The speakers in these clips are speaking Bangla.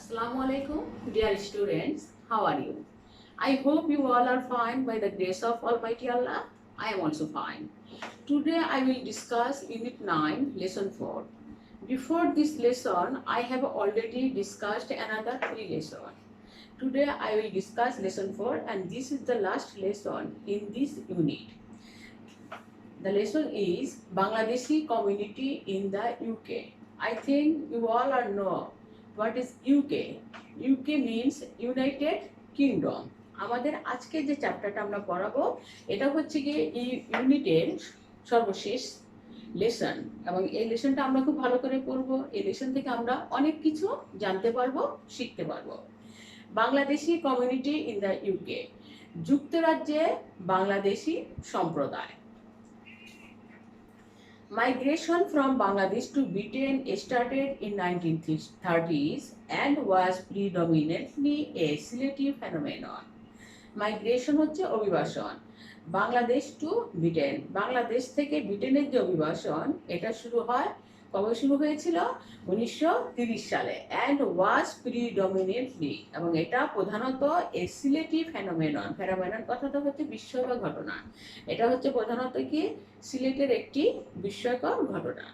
Assalamu alaikum, dear students. How are you? I hope you all are fine by the grace of Almighty Allah. I am also fine. Today I will discuss Unit 9, Lesson 4. Before this lesson, I have already discussed another 3 lessons. Today I will discuss Lesson 4 and this is the last lesson in this unit. The lesson is Bangladeshi community in the UK. I think you all are know what is UK. UK means United Kingdom. আমাদের আজকে যে চ্যাপ্টারটা আমরা পড়াবো এটা হচ্ছে গিয়ে এই ইউনিটের সর্বশেষ লেসন এবং এই লেসনটা আমরা খুব ভালো করে পড়বো। এই লেসন থেকে আমরা অনেক কিছু জানতে পারবো, শিখতে পারবো। Bangladeshi community in the UK, যুক্তরাজ্যে বাংলাদেশি সম্প্রদায়। Migration from Bangladesh to Britain started in 1930s and was predominantly a Sileti phenomenon. Migration হচ্ছে অভিবাসন। বাংলাদেশ টু ব্রিটেন, বাংলাদেশ থেকে ব্রিটেনের যে অভিবাসন এটা শুরু হয়, কবে শুরু হয়েছিল? 1930 সালে। অ্যান্ড ওয়াজ প্রিডমিনেন্টলি, এবং এটা প্রধানত এ সিলেটি ফেনোমেনন। ফেনোমেনন কথাটা হচ্ছে বিস্ময়কর ঘটনা। এটা হচ্ছে প্রধানত কি সিলেটের একটি বিস্ময়কর ঘটনা।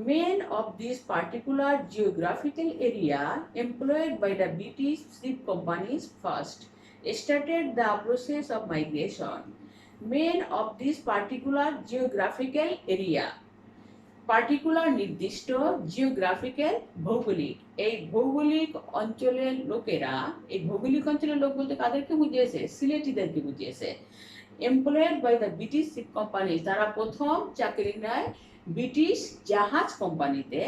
Men of this particular geographical area employed by the British ship companies first started the process of migration. Men of this particular geographical area, particular নির্দিষ্ট জিওগ্রাফিক্যাল ভৌগোলিক, এই ভৌগোলিক অঞ্চলের লোকেরা, এই ভৌগোলিক অঞ্চলের লোক বলতে কাদেরকে বুঝিয়েছে? সিলেটিদেরকে বুঝিয়েছে। Employed by the British ship company, তারা প্রথম চাকরি নেয় ব্রিটিশ জাহাজ কোম্পানিতে।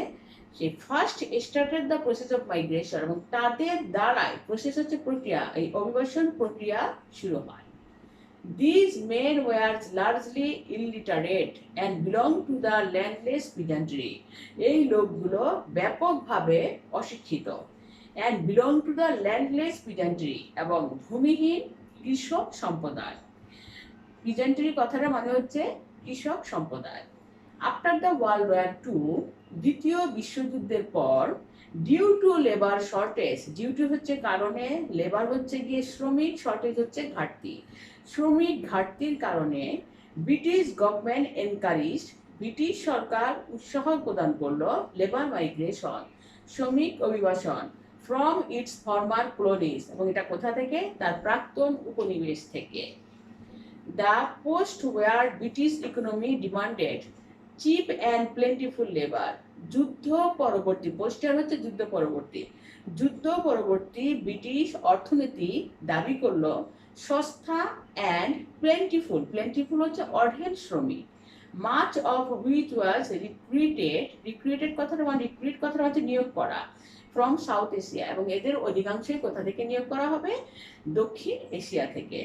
সেই first started the process of migration, এবং তাদের দ্বারাই প্রসেস হচ্ছে প্রক্রিয়া, এই অভিবাসন প্রক্রিয়া শুরু হয়। These men were largely illiterate and belonged to the landless peasantry. এই লোকগুলো ব্যাপকভাবে অশিক্ষিত and belong to the landless peasantry, এবং ভূমিহীন কৃষক সম্প্রদায়। peasantry কথাটা মানে হচ্ছে কৃষক সম্প্রদায়। After the World War two, দ্বিতীয় বিশ্বযুদ্ধের পর, due to labour shortage, due to হচ্ছে কারণে, লেবার হচ্ছে গিয়ে শ্রমিক, শর্টেজ হচ্ছে ঘাটতি, শ্রমিক ঘাটতির কারণে ব্রিটিশ গভর্নমেন্ট এনকারেজ, ব্রিটিশ সরকার উৎসাহ প্রদান করলো লেবার মাইগ্রেশন, শ্রমিক অভিবাসন, ফ্রম ইটস ফর্মার কলোনিজ, এবং এটা কোথা থেকে? তার প্রাক্তন উপনিবেশ থেকে। The post war British economy demanded cheap and plentiful labour, যুদ্ধ পরবর্তী, পোস্টার হচ্ছে যুদ্ধ পরবর্তী, যুদ্ধ পরবর্তী ব্রিটিশ অর্থনীতি দাবি করলো সস্তা অ্যান্ড প্লেন্টিফুল, প্লেন্টিফুল হচ্ছে অঢেল শ্রমিক, much of which was recruited, recruited কথাটা মানে রিক্রুট কথাটা হচ্ছে নিয়োগ করা, ফ্রম সাউথ এশিয়া, এবং এদের অধিকাংশই কোথা থেকে নিয়োগ করা হবে? দক্ষিণ এশিয়া থেকে।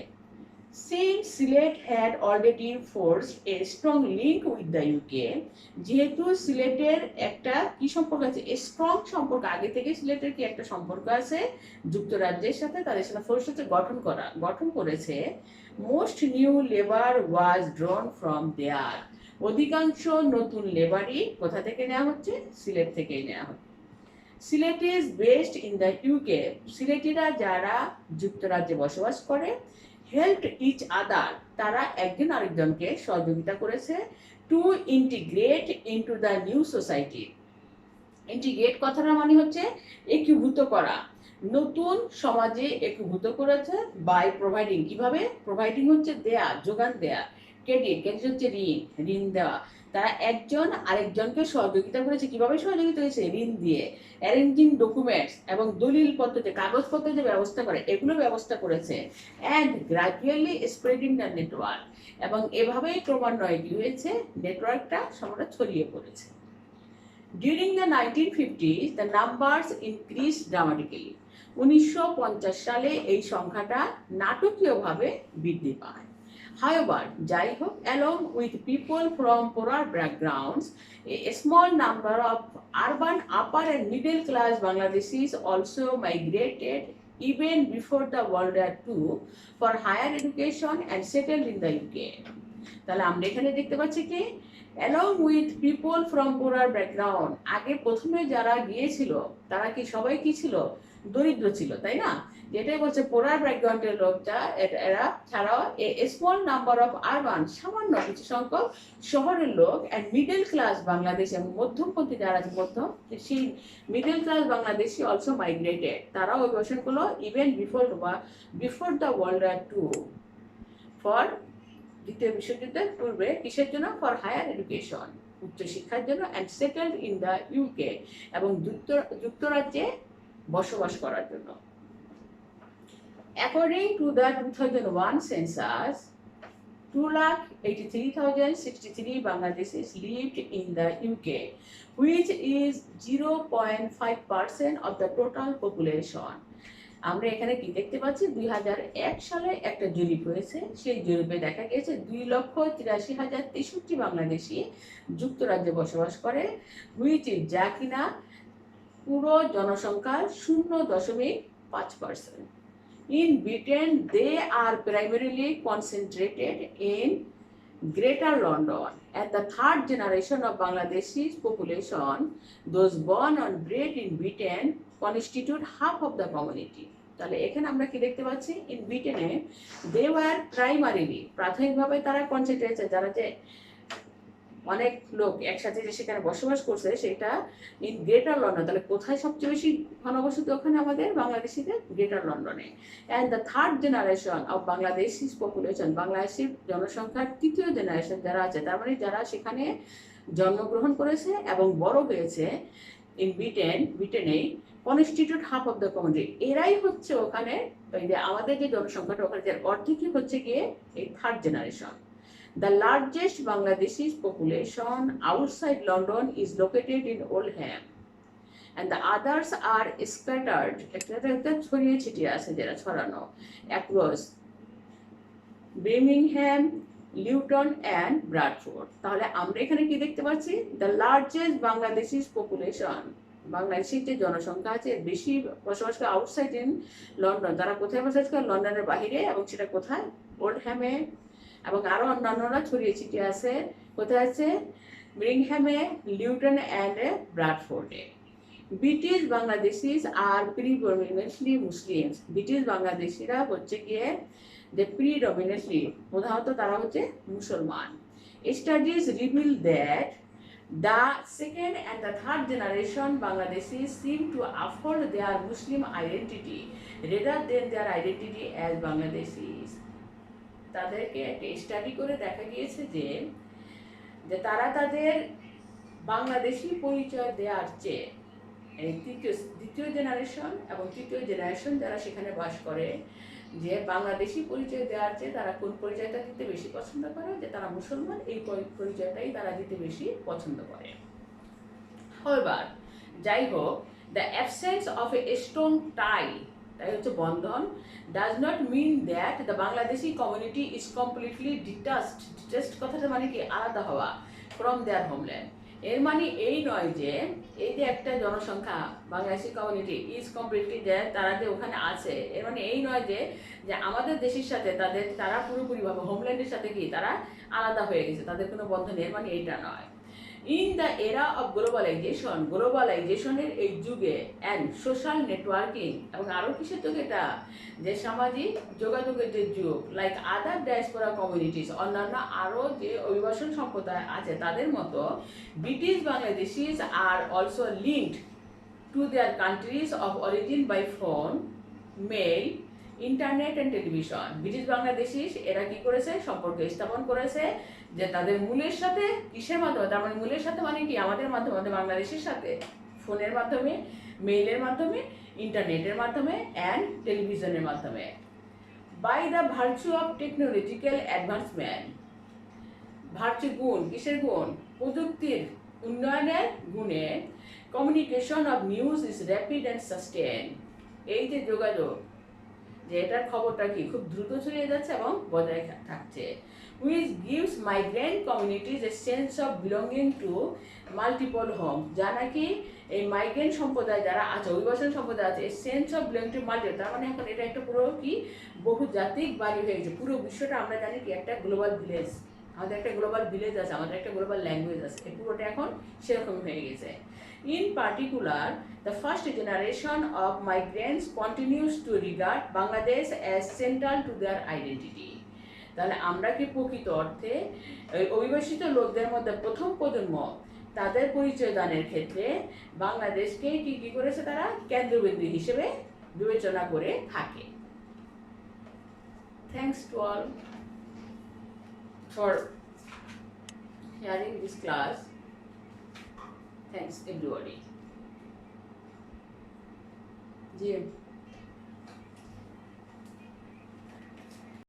Since Sylhet had already forged a strong link with the UK, যেহেতু সিলেটের একটা কি সম্পর্ক আছে? স্ট্রং সম্পর্ক, আগে থেকে সিলেটের কি একটা সম্পর্ক আছে যুক্তরাজ্যের সাথে, তাদের সাথে ফোর্স হচ্ছে গঠন করেছে। Most new labour was drawn from there, অধিকাংশ নতুন লেবারই কোথা থেকে নেওয়া হচ্ছে? সিলেট থেকেই নেওয়া হচ্ছে। Sylhet is based in the UK, সিলেটিরা যারা যুক্তরাজ্যে বসবাস করে, হেল্প ইচ আদার, তারা একজন আরেকজনকে সহযোগিতা করেছে, two integrate into the new society. Integrate কথাটা মানে হচ্ছে একীভূত করা, নতুন সমাজে একীভূত করেছে, বাই প্রোভাইডিং, কিভাবে? প্রোভাইডিং হচ্ছে দেয়া, যোগান দেয়া, ক্রেডিট, ক্রেডিট হচ্ছে ঋণ, ঋণ দেওয়া। তারা একজন আরেকজনকে সহযোগিতা করেছে, কিভাবে সহযোগিতা হয়েছে? ঋণ দিয়ে। অ্যারেঞ্জিং ডকুমেন্টস, এবং দলিল পত্রতে, কাগজপত্র যে ব্যবস্থা করে এগুলো ব্যবস্থা করেছে। And gradually spreading the network, এবং এভাবেই ক্রমান্বয়ে কি হয়েছে? নেটওয়ার্কটা সবটা ছড়িয়ে পড়েছে। During the 1950s the numbers increased dramatically, 1950 সালে এই সংখ্যাটা নাটকীয়ভাবে বৃদ্ধি পায়। However, যাই হোক, along with people from poorer backgrounds, a small number of urban upper and middle class Bangladeshis also migrated even before the World War II for higher education and settled in the UK. তাহলে আমরা এখানে দেখতে পাচ্ছি কি along with people from poorer background. আগে প্রথমে যারা গিয়েছিল তারা কি সবাই কি ছিল, দরিদ্র ছিল, তাই না? যেটাই বলছে পোরার ব্যাকগ্রাউন্ডের লোকটা, এরা ছাড়াও a small number of urban, সামান্য কিছু সংখ্যক শহরের লোক, অ্যান্ড মিডল ক্লাস বাংলাদেশ, এবং মধ্যমপন্থী যারা আছে মধ্যম, সেই middle class Bangladeshi also migrated, তারাও অভিবাসন করলো even before the World War two, for দ্বিতীয় বিশ্বযুদ্ধের পূর্বে, কিসের জন্য? ফর হায়ার এডুকেশন, উচ্চশিক্ষার জন্য, and settled in the UK, এবং যুক্তরাজ্যে বসবাস করার জন্য। According to the 2001 census, 2,83,063 Bangladeshis lived in the UK, which is 0.5% of the total population. আমরা এখানে কি দেখতে পাচ্ছি, 2001 সালে একটা জরিপ হয়েছে, সেই জরিপে দেখা গেছে 2,83,063 বাংলাদেশি যুক্তরাজ্যে বসবাস করে, হুইচ ইজ, যা কিনা পুরো জনসংখ্যার 0.5%. In Britain, they are primarily concentrated in Greater London, and the third generation of Bangladeshi population, those born and bred in Britain, constitute half of the community. তাহলে এখানে আমরা কি দেখতে পাচ্ছি, ইন ব্রিটেনে দে ওয়ার প্রাইমারিলি, প্রাথমিকভাবে তারা কনসেন্ট্রেটেড, যারা যে অনেক লোক একসাথে যে সেখানে বসবাস করছে সেটা ইন গ্রেটার লন্ডন। তাহলে কোথায় সবচেয়ে বেশি ঘনবসতি? ওখানে আমাদের বাংলাদেশিদের গ্রেটার লন্ডনে। And the third generation of Bangladeshi population, বাংলাদেশির জনসংখ্যার তৃতীয় জেনারেশন যারা আছে, তার মানে যারা সেখানে জন্মগ্রহণ করেছে এবং বড় হয়েছে ইন ব্রিটেনে, constitute half of the community, এরাই হচ্ছে ওখানে আমাদের যে জনসংখ্যাটা, ওখানে যার অর্ধেকই হচ্ছে গিয়ে এই third generation. The largest Bangladeshi population outside London is located in Oldham, and the others are scattered, ছড়িয়ে ছিটিয়ে আছে যারা ছড়ানো, across Birmingham, Luton and Bradford. তাহলে আমরা এখানে কি দেখতে পাচ্ছি, the largest Bangladeshi population, বাংলাদেশের যে জনসংখ্যা আছে বেশি বসবাস করে আউটসাইড ইন লন্ডন, তারা কোথায় বসবাস করে? লন্ডনের বাহিরে, এবং সেটা কোথায়? ওল্ডহ্যামে, এবং আরো অন্যান্যরা ছড়িয়ে ছিটিয়ে আছে কোথায় আছে? ব্রিংহ্যামে, লিউটন অ্যান্ড ব্র্যাডফোর্ডে। British Bangladeshis are predominantly Muslims, British বাংলাদেশিরা হচ্ছে গিয়ে যে প্রিডমিনেন্টলি, প্রধানত তারা হচ্ছে মুসলমান। Studies reveal that the second and the third generation Bangladeshis seem to uphold their Muslim identity rather than their identity as Bangladeshis. তাদেরকে একটা স্টাডি করে দেখা গিয়েছে যে তারা তাদের বাংলাদেশি পরিচয় দেওয়ার চেয়ে এই দ্বিতীয় জেনারেশন এবং তৃতীয় জেনারেশন যারা সেখানে বাস করে, যে বাংলাদেশি পরিচয় দেওয়ার চেয়ে তারা কোন পরিচয়টা দিতে বেশি পছন্দ করে, যে তারা মুসলমান, এই পরিচয়টাই তারা দিতে বেশি পছন্দ করে। However, যাই হোক, the absence of a strong tie, তাই হচ্ছে বন্ধন, does not mean that the Bangladeshi community is completely detached. Detached কথাটা মানে কি? আলাদা হওয়া, from their homeland. এর মানে এই নয় যে এই যে একটা জনসংখ্যা বাংলাদেশি কমিউনিটি ইজ কমপ্লিটলি, যে তারা যে ওখানে আছে, এর মানে এই নয় যে আমাদের দেশের সাথে তারা পুরোপুরিভাবে হোমল্যান্ডের সাথে কি তারা আলাদা হয়ে গেছে, তাদের কোনো বন্ধন, এর মানে এইটা নয়। ইন দ্য এরা অফ গ্লোবালাইজেশনের এই যুগে অ্যান্ড সোশ্যাল নেটওয়ার্কিং, এবং আরও কিসের যুগ এটা? যে সামাজিক যোগাযোগের যে যুগ, লাইক আদার ডায়াসপোরা কমিউনিটিস, অন্যান্য আরও যে অভিবাসন সম্প্রদায় আছে তাদের মতো, British Bangladeshis are also linked to their countries of origin by phone, mail, internet and television. British Bangladeshis এরা কি করেছে? সম্পর্ক স্থাপন করেছে যে তাদের মূলের সাথে, কিসের মাধ্যমে? তার মানে মূলের সাথে মানে কি? আমাদের মাধ্যমে, আমাদের বাংলাদেশের সাথে ফোনের মাধ্যমে, মেইলের মাধ্যমে, ইন্টারনেটের মাধ্যমে অ্যান্ড টেলিভিশনের মাধ্যমে। By the virtue of technological advancement, virtue গুণ, কিসের গুণ? প্রযুক্তির উন্নয়নের গুণে, communication of news is rapid and sustain, এই যে যোগাযোগ, যে এটার খবরটা কি খুব দ্রুত ছড়িয়ে যাচ্ছে এবং বজায় থাকছে। which gives migrant communities a sense of belonging to multiple homes, যা নাকি এই মাইগ্রেন্ট সম্প্রদায় যারা আছে, অভিবাসন সম্প্রদায় আছে, এই sense of belong to multiple, তার মানে এখন এটা একটা পুরো কি বহুজাতিক বাড়ি হয়ে গেছে। পুরো বিশ্বটা আমরা জানি কি একটা গ্লোবাল ভিলেজ, আমাদের একটা গ্লোবাল ভিলেজ আছে, আমাদের একটা গ্লোবাল ল্যাঙ্গুয়েজ আছে, এই পুরোটা এখন সেরকম হয়ে গেছে। In particular, the first generation of migrants continues to regard Bangladesh as central to their identity. তাহলে আমরা কি প্রকৃত অর্থে অভিবাসিত লোকদের মধ্যে প্রথম প্রজন্ম তাদের পরিচয় দানের ক্ষেত্রে বাংলাদেশকে কি করেছে, তারা কেন্দ্রবিন্দু হিসেবে বিবেচনা করে থাকে। Thanks to all for hearing this class. Thanks everybody. GM.